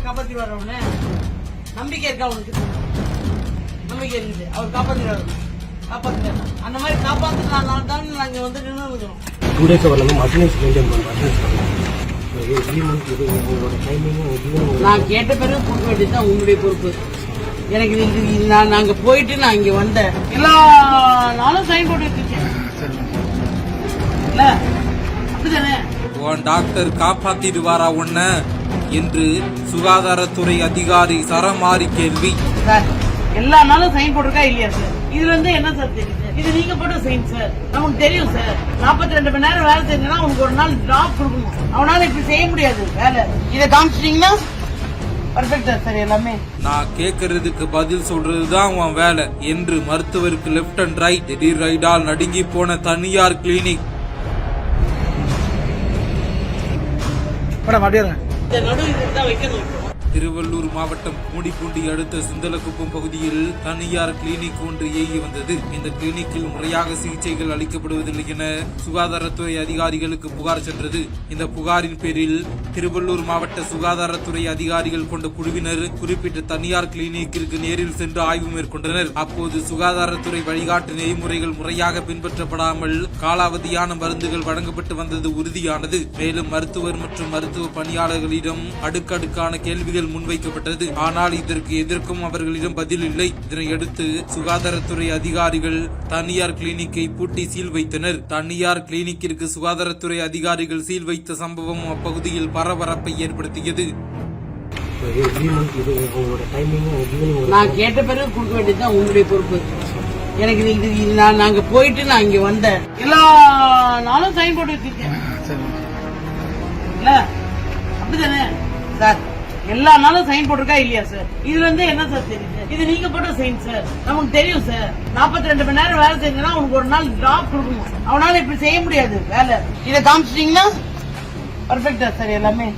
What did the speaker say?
காப்பாத்தி வர்றவனு நம்பிக்கை இருக்கா உனக்கு? நம்பிக்கை இருக்குது, அவர் காப்பாத்திடுவாரு. காப்பாத்துறாரு. அந்த மாதிரி காப்பாத்துனால தான் நாங்க வந்து நின்று இருக்கிறோம். 2 days வரலாம் அட்டெண்டன்ஸ் மெயின்டைன் பண்ணுறோம். நான் கேட்ட பிறகு கொடுக்க வேண்டியதுதான் உங்களுடைய பொறுப்பு. எனக்கு நாங்க போயிட்டு நான் இங்க வந்தேன், எல்லா நாளும் சைன் போட்டு வச்சிருக்கேன். அப்படிதானே? டாக்டர் காப்பாத்திடுவாரா உன்ன என்று சுகாதாரத்துறை அதிகாரி சரமாரி கேள்வி. சார், எல்லா நாளும் சைன் போட்டிருக்கா இல்லையா சார்? இதுல இருந்து என்ன சார் தெரியுது? இது நீங்க போட்ட சைன் சார், நமக்கு தெரியும் சார். 42 மணி நேரம் வேலை செஞ்சா உனக்கு ஒரு நாள் டிராப் கொடுக்கணும். அவனால இப்படி செய்ய முடியாது வேலை. இதை காமிச்சிட்டீங்கன்னா பர்ஃபெக்டா சார் எல்லாமே. நான் கேக்குறதுக்கு பதில் சொல்றதுதான் உன் வேலை என்று மருத்துவருக்கு லெப்ட் அண்ட் ரைட் திடீர் ரைடால் நடுங்கி போன தனியார் கிளினிக். திருவள்ளூர் மாவட்டம் மூடிப்பூண்டி அடுத்த சுந்தலக்குப்பம் பகுதியில் தனியார் கிளினிக் ஒன்று இயங்கி வந்தது. இந்த கிளினிக்கில் முறையாக சிகிச்சைகள் அளிக்கப்படுவதில்லை என சுகாதாரத்துறை அதிகாரிகளுக்கு புகார் சென்றது. இந்த புகாரின் பேரில் திருவள்ளூர் மாவட்ட சுகாதாரத்துறை அதிகாரிகள் கொண்ட குழுவினர் குறிப்பிட்ட தனியார் கிளினிக்கிற்கு நேரில் சென்று ஆய்வு மேற்கொண்டனர். அப்போது சுகாதாரத்துறை வழிகாட்டு நெறிமுறைகள் முறையாக பின்பற்றப்படாமல் காலாவதியான மருந்துகள் வழங்கப்பட்டு வந்தது உறுதியானது. மேலும் மருத்துவர் மற்றும் மருத்துவ பணியாளர்களிடம் அடுக்கடுக்கான கேள்விகள் முன்வைக்கப்பட்டது. ஆனால் இதற்கு எதற்கும் அவர்களிடம் பதில் இல்லை. இதனையடுத்து சுகாதாரத்துறை அதிகாரிகள் தனியார் கிளினிக்கை பூட்டி சீல் வைத்தனர். தனியார் கிளினிக்கிற்கு சுகாதாரத்துறை அதிகாரிகள் சீல் வைத்த சம்பவம் அப்பகுதியில் பரபரப்பை ஏற்படுத்தியது. நான் கேட்ட பிறகு கொடுக்க வேண்டியதுதான் உங்களுடைய பொறுப்பு. எனக்கு நாங்க போயிட்டு நான் இங்க வந்தேன், எல்லா நாளும் சைன் போட்டு வச்சிருக்கேன். அப்படிதானே சார்? எல்லா நாளும் சைன் போட்டிருக்கா இல்லையா சார்? இதுல இருந்து என்ன சார் தெரியுது? இது நீங்க போட்ட சைன் சார், நமக்கு தெரியும் சார். 42 மணி நேரம் வேலை செஞ்சா உனக்கு ஒரு நாள் டிராப் கொடுக்கணும். அவனால இப்படி செய்ய முடியாது வேலை. இதை காமிச்சிட்டீங்கன்னா பர்ஃபெக்டா சார் எல்லாமே.